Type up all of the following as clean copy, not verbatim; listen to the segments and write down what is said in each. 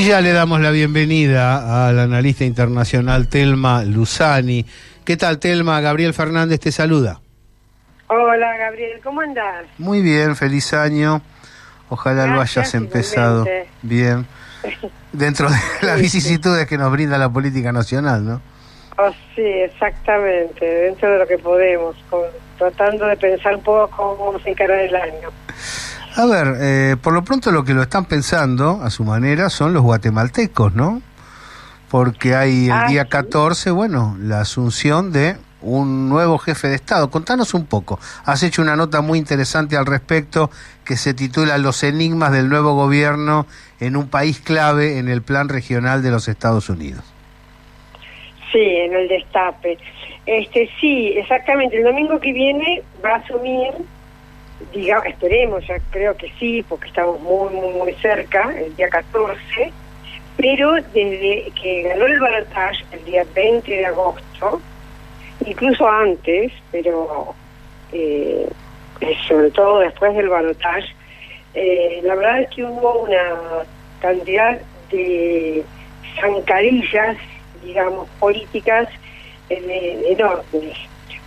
Y ya le damos la bienvenida al analista internacional Telma Luzani. ¿Qué tal, Telma? Gabriel Fernández te saluda. Hola, Gabriel, ¿cómo andás? Muy bien, feliz año. Ojalá lo hayas empezado bien, dentro de las vicisitudes que nos brinda la política nacional, ¿no? Oh, sí, exactamente, dentro de lo que podemos, tratando de pensar un poco cómo vamos a encarar el año. A ver, por lo pronto lo que lo están pensando, a su manera, son los guatemaltecos, ¿no? Porque hay el día 14, bueno, la asunción de un nuevo jefe de Estado. Contanos un poco. Has hecho una nota muy interesante al respecto que se titula Los enigmas del nuevo gobierno en un país clave en el plan regional de los Estados Unidos. Sí, en el destape. Sí, exactamente. El domingo que viene va a asumir, digamos, esperemos, ya creo que sí, porque estamos muy cerca, el día 14, pero desde que ganó el balotaje el día 20 de agosto, incluso antes, pero sobre todo después del balotaje, la verdad es que hubo una cantidad de zancadillas, digamos, políticas enormes.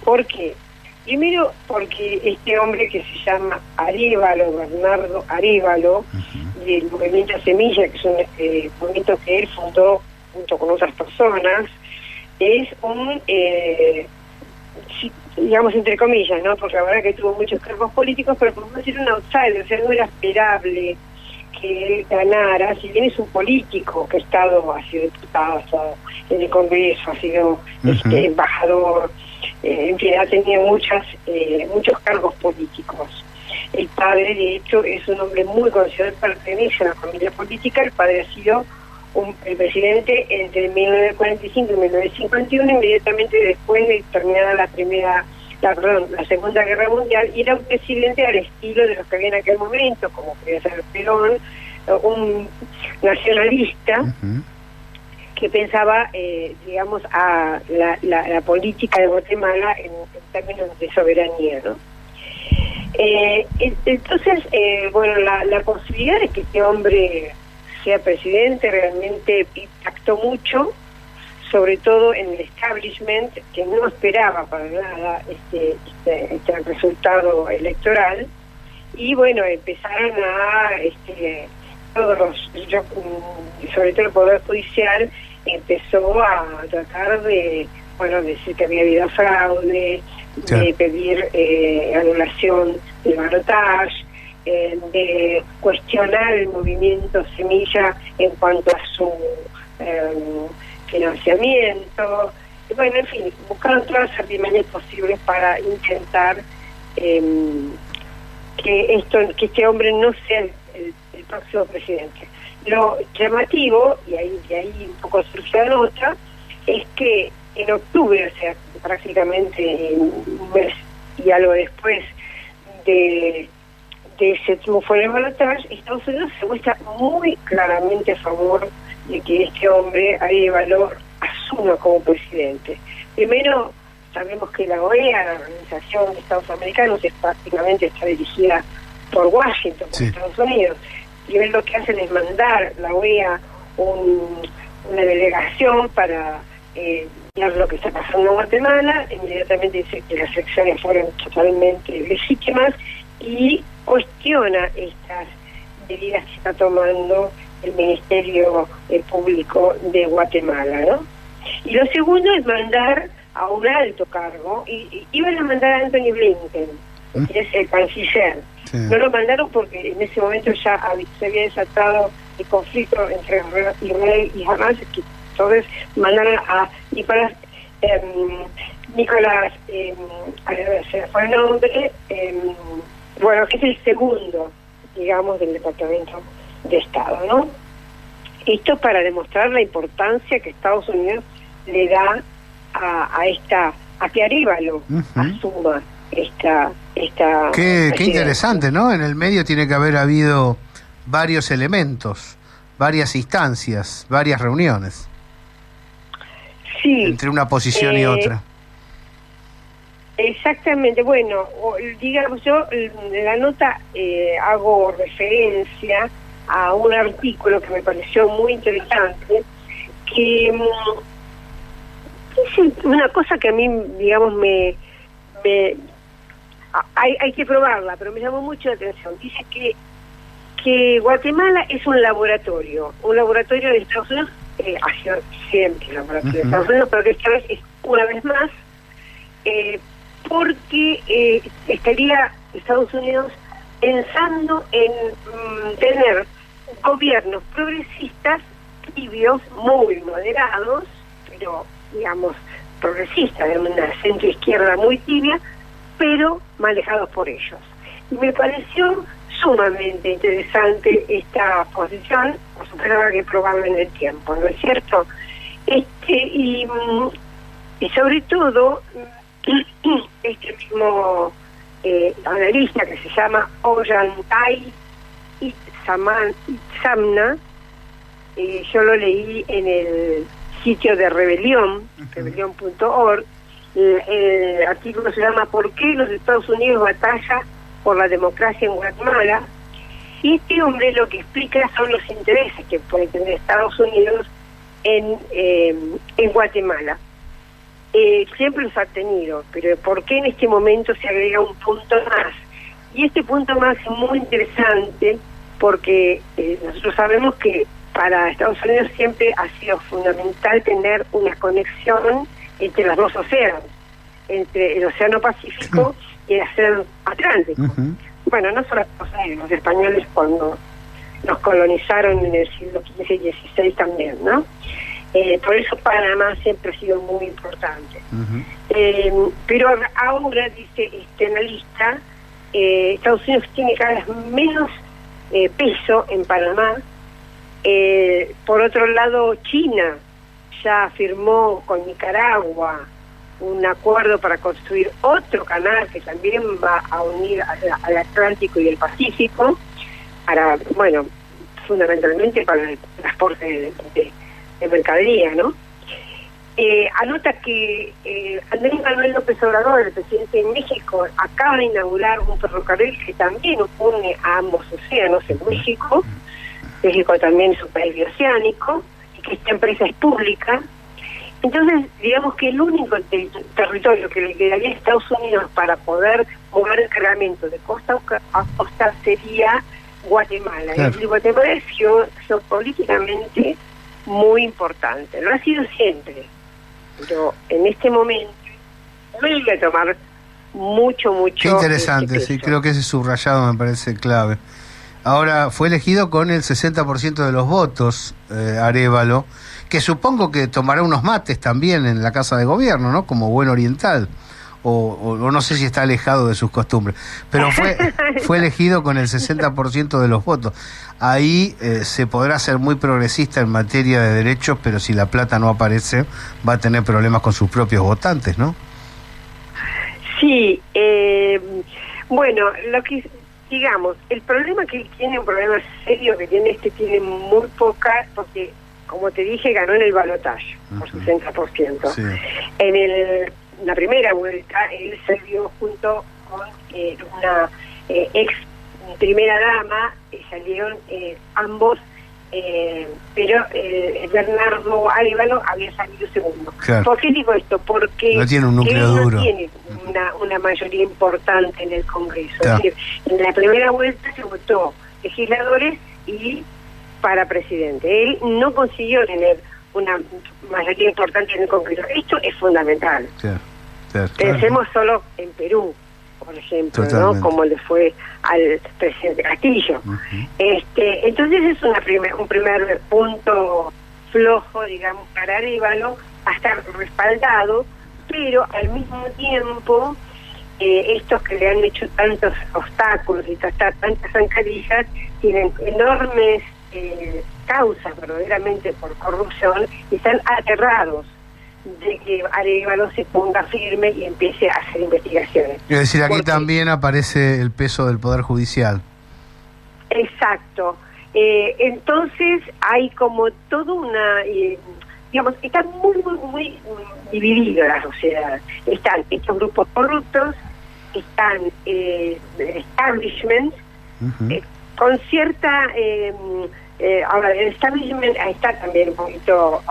¿Por qué? Primero porque este hombre que se llama Arévalo, Bernardo Arévalo, del movimiento Semilla, que es un movimiento que él fundó junto con otras personas, es un, digamos, entre comillas, ¿no? Porque la verdad que tuvo muchos cargos políticos, pero por no decir un outsider, o sea, no era esperable que él ganara, si bien es un político que ha sido diputado, ha estado en el Congreso, ha sido embajador, en fin, ha tenido muchos cargos políticos. El padre, de hecho, es un hombre muy considerado, pertenece a la familia política. El padre ha sido el presidente entre 1945 y 1951, inmediatamente después de terminada la Segunda Guerra Mundial, y era un presidente al estilo de los que había en aquel momento, como podía ser Perón, un nacionalista que pensaba, digamos, a la política de Guatemala en términos de soberanía, ¿no? Entonces, bueno, la posibilidad de que este hombre sea presidente realmente impactó mucho, sobre todo en el establishment, que no esperaba para nada este resultado electoral, y bueno, empezaron a sobre todo el Poder Judicial empezó a tratar de, bueno, decir que había habido fraude, de pedir anulación del balotaje, de cuestionar el movimiento Semilla en cuanto a su financiamiento. Y bueno, en fin, buscaron todas las artimañas posibles para intentar que este hombre no sea el próximo presidente. Lo llamativo, y ahí un poco surgió la nota, es que en octubre, o sea, prácticamente un mes y algo después de ese triunfo en el balotaje, Estados Unidos se muestra muy claramente a favor de que este hombre, Arévalo, asuma como presidente. Primero, sabemos que la OEA, la Organización de Estados Americanos, prácticamente está dirigida por Washington, por Estados Unidos. Primero lo que hacen es mandar la OEA una delegación para ver lo que está pasando en Guatemala. Inmediatamente dice que las elecciones fueron totalmente legítimas y cuestiona estas medidas que está tomando el Ministerio Público de Guatemala, ¿no? Y lo segundo es mandar a un alto cargo, y iban a mandar a Anthony Blinken, que es el canciller. No lo mandaron porque en ese momento ya se había desatado el conflicto entre Israel y Hamas, que entonces mandaron a Nicolás, se fue el nombre, bueno, que es el segundo, digamos, del Departamento de Estado, ¿no? Esto para demostrar la importancia que Estados Unidos le da a que Arévalo asuma esta Qué interesante, ¿no? En el medio tiene que haber habido varios elementos, varias instancias, varias reuniones. Sí. Entre una posición y otra. Exactamente. Bueno, digamos, yo en la nota hago referencia a un artículo que me pareció muy interesante, que dice una cosa que a mí, digamos, hay que probarla, pero me llamó mucho la atención. Dice que Guatemala es un laboratorio de Estados Unidos, ha sido siempre un laboratorio de Estados Unidos, pero que esta vez es una vez más, porque estaría Estados Unidos pensando en tener gobiernos progresistas, tibios, muy moderados, pero digamos progresistas, de una centro-izquierda muy tibia, pero manejados por ellos. Y me pareció sumamente interesante esta posición, por supuesto habrá que probarlo en el tiempo, ¿no es cierto? Y sobre todo, este mismo analista que se llama Ollantay Itzamna, yo lo leí en el sitio de Rebelión, rebelión.org. El artículo se llama ¿Por qué los Estados Unidos batallan por la democracia en Guatemala? Y este hombre lo que explica son los intereses que puede tener Estados Unidos en Guatemala. Siempre los ha tenido, pero ¿por qué en este momento se agrega un punto más? Y este punto más es muy interesante porque nosotros sabemos que para Estados Unidos siempre ha sido fundamental tener una conexión entre los dos océanos, entre el Océano Pacífico y el Océano Atlántico. Bueno, no solo los españoles cuando nos colonizaron en el siglo XV y XVI también, ¿no? Por eso Panamá siempre ha sido muy importante. Pero ahora, dice este analista, Estados Unidos tiene cada vez menos peso en Panamá. Por otro lado, China ya firmó con Nicaragua un acuerdo para construir otro canal que también va a unir al Atlántico y el Pacífico, para, bueno, fundamentalmente para el transporte de mercadería, ¿no? Anota que Andrés Manuel López Obrador, el presidente de México, acaba de inaugurar un ferrocarril que también une a ambos océanos en México. México también es un país bioceánico y que esta empresa es pública. Entonces, digamos que el único territorio que le quedaría a Estados Unidos para poder mover el cargamento de costa a costa sería Guatemala. Claro. Y Guatemala es geopolíticamente muy importante. Lo ha sido siempre, pero en este momento vuelve a tomar mucho. Qué interesante, sí, creo que ese subrayado me parece clave. Ahora, fue elegido con el 60% de los votos, Arévalo, que supongo que tomará unos mates también en la Casa de Gobierno, ¿no? Como buen oriental, o no sé si está alejado de sus costumbres, pero fue elegido con el 60% de los votos. Ahí se podrá ser muy progresista en materia de derechos, pero si la plata no aparece, va a tener problemas con sus propios votantes, ¿no? Sí, bueno, lo que digamos, el problema que él tiene, un problema serio que tiene muy poca, porque como te dije, ganó en el balotaje por 60%. Sí. En la primera vuelta, él se vio junto con una ex primera dama, salieron ambos, pero Bernardo Arévalo había salido segundo. Claro. ¿Por qué digo esto? Porque no tiene un núcleo duro. No tiene una mayoría importante en el Congreso. Claro. Es decir, en la primera vuelta se votó legisladores y para presidente. Él no consiguió tener una mayoría importante en el Congreso. Esto es fundamental. Pensemos solo en Perú, por ejemplo, ¿no? Como le fue al presidente Castillo. Entonces es un primer punto flojo, digamos, para Arévalo, a estar respaldado, pero al mismo tiempo estos que le han hecho tantos obstáculos y tantas zancadillas tienen enormes causas verdaderamente por corrupción y están aterrados de que Arévalo se ponga firme y empiece a hacer investigaciones. Es decir, aquí también aparece el peso del Poder Judicial. Exacto. Entonces hay como toda una... digamos, está muy dividida la sociedad. Están estos grupos corruptos, están el establishment, con cierta... ahora, el establishment está también un poquito...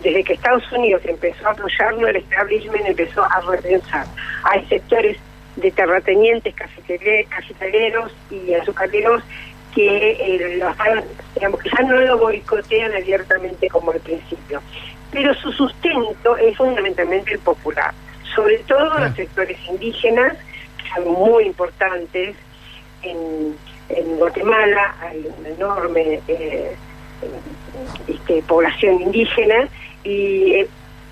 Desde que Estados Unidos empezó a apoyarlo, el establishment empezó a repensar. Hay sectores de terratenientes, cafetaleros y azucareros que digamos, que ya no lo boicotean abiertamente como al principio. Pero su sustento es fundamentalmente el popular. Sobre todo los sectores indígenas, que son muy importantes. En Guatemala hay una enorme población indígena y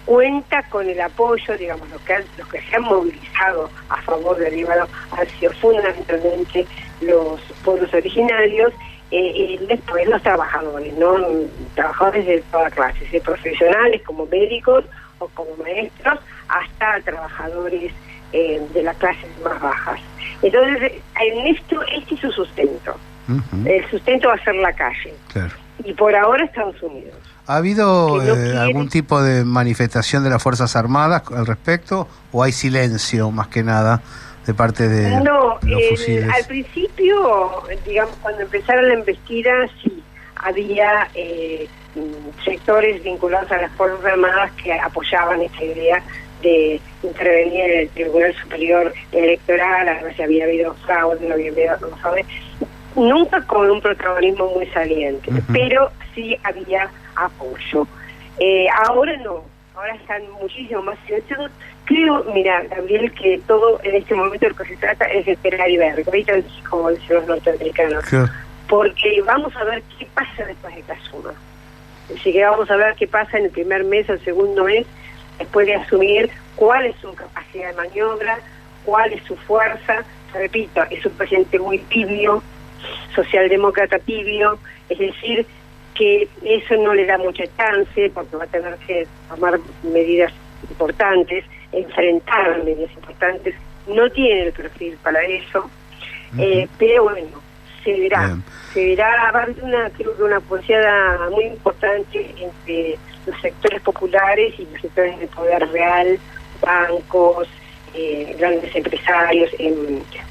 cuenta con el apoyo, digamos, los que se han movilizado a favor del Líbano han sido fundamentalmente los pueblos originarios y después los trabajadores, ¿no? Trabajadores de toda clase, de profesionales como médicos o como maestros, hasta trabajadores de las clases más bajas. Entonces, en esto, este es su sustento. El sustento va a ser la calle. Claro. Y por ahora Estados Unidos. ¿Ha habido algún tipo de manifestación de las Fuerzas Armadas al respecto? ¿O hay silencio, más que nada, de parte de los fusiles? Al principio, digamos, cuando empezaron la embestida, sí, había sectores vinculados a las Fuerzas Armadas que apoyaban esta idea de intervenir en el Tribunal Superior Electoral, a ver si había habido fraude, no había habido fraude. Nunca con un protagonismo muy saliente, pero sí había apoyo. Ahora no, ahora están muchísimo más silenciosos. Creo, mira, Gabriel, que todo en este momento lo que se trata es de esperar y ver, como dicen los norteamericanos, porque vamos a ver qué pasa después de la suma. Así que vamos a ver qué pasa en el primer mes o el segundo mes, después de asumir cuál es su capacidad de maniobra, cuál es su fuerza. Repito, es un presidente muy tibio, socialdemócrata tibio, es decir, que eso no le da mucha chance porque va a tener que tomar medidas importantes, enfrentar medidas importantes, no tiene el perfil para eso, pero bueno, se verá, va a haber creo que una pulseada muy importante entre los sectores populares y los sectores de poder real, bancos, grandes empresarios,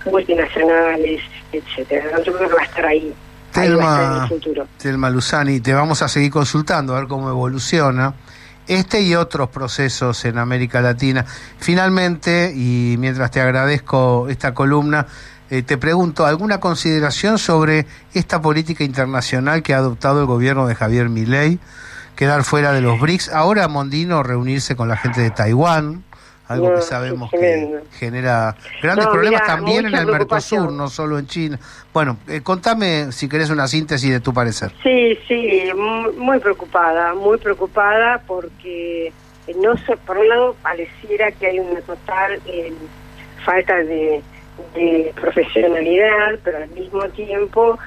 multinacionales, etcétera. Yo creo que va a estar ahí. En el futuro. Thelma Luzani, te vamos a seguir consultando a ver cómo evoluciona este y otros procesos en América Latina. Finalmente, y mientras te agradezco esta columna, te pregunto, ¿alguna consideración sobre esta política internacional que ha adoptado el gobierno de Javier Milei, quedar fuera de los BRICS? Ahora Mondino reunirse con la gente de Taiwán, algo que sabemos que genera grandes problemas también en el Mercosur, no solo en China. Bueno, contame si querés una síntesis de tu parecer. Sí, muy preocupada porque por un lado pareciera que hay una total falta de profesionalidad, pero al mismo tiempo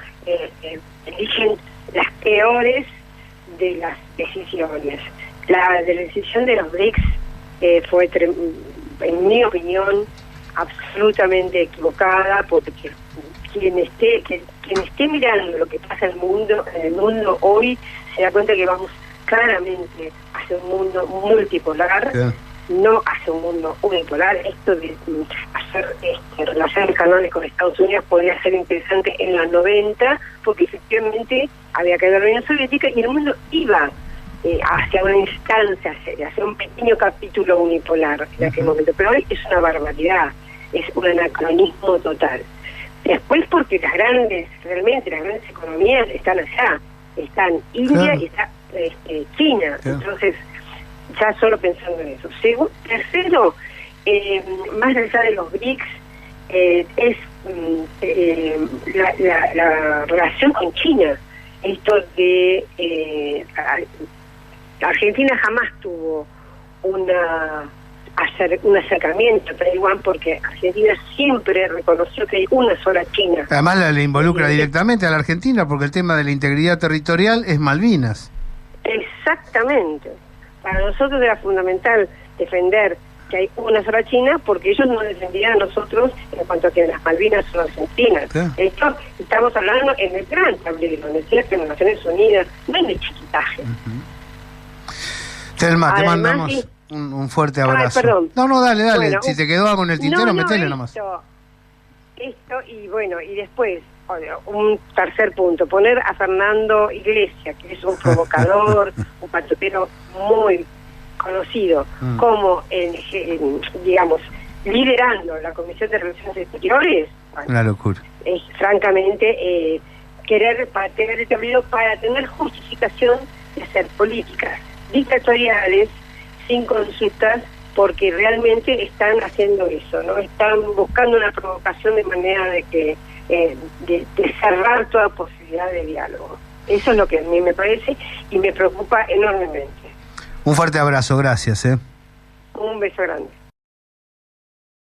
eligen las peores de las decisiones. La decisión de los BRICS fue, en mi opinión, absolutamente equivocada, porque quien esté mirando lo que pasa en el mundo hoy se da cuenta que vamos claramente hacia un mundo multipolar, no hacia un mundo unipolar. Esto de hacer relaciones canales con Estados Unidos podría ser interesante en los 90, porque efectivamente había caído la Unión Soviética y el mundo iba hacia una instancia, hacia un pequeño capítulo unipolar en aquel momento, pero hoy es una barbaridad, es un anacronismo total. Después porque realmente las grandes economías están allá, están India y está China, entonces ya solo pensando en eso. Tercero, más allá de los BRICS, es la relación con China. Esto de Argentina jamás tuvo un acercamiento a Taiwán porque Argentina siempre reconoció que hay una sola China. Además le involucra directamente a la Argentina porque el tema de la integridad territorial es Malvinas. Exactamente. Para nosotros era fundamental defender que hay una sola China porque ellos nos defendían a nosotros en cuanto a que las Malvinas son argentinas. Esto estamos hablando en el gran tablero, en el cierto, en las Naciones Unidas, no en el chiquitaje. Thelma, te mandamos un fuerte abrazo. No, dale. Bueno, si te quedó algo en el tintero, metele nomás. Esto y bueno, y después, un tercer punto, poner a Fernando Iglesias, que es un provocador, un patotero muy conocido, como, digamos, liderando la Comisión de Relaciones Exteriores. Bueno, una locura. Es francamente querer tener el tablero para tener justificación de hacer políticas dictatoriales sin consultas, porque realmente están haciendo eso, ¿no? Están buscando una provocación de manera de que de cerrar toda posibilidad de diálogo. Eso es lo que a mí me parece y me preocupa enormemente. Un fuerte abrazo, gracias. Un beso grande.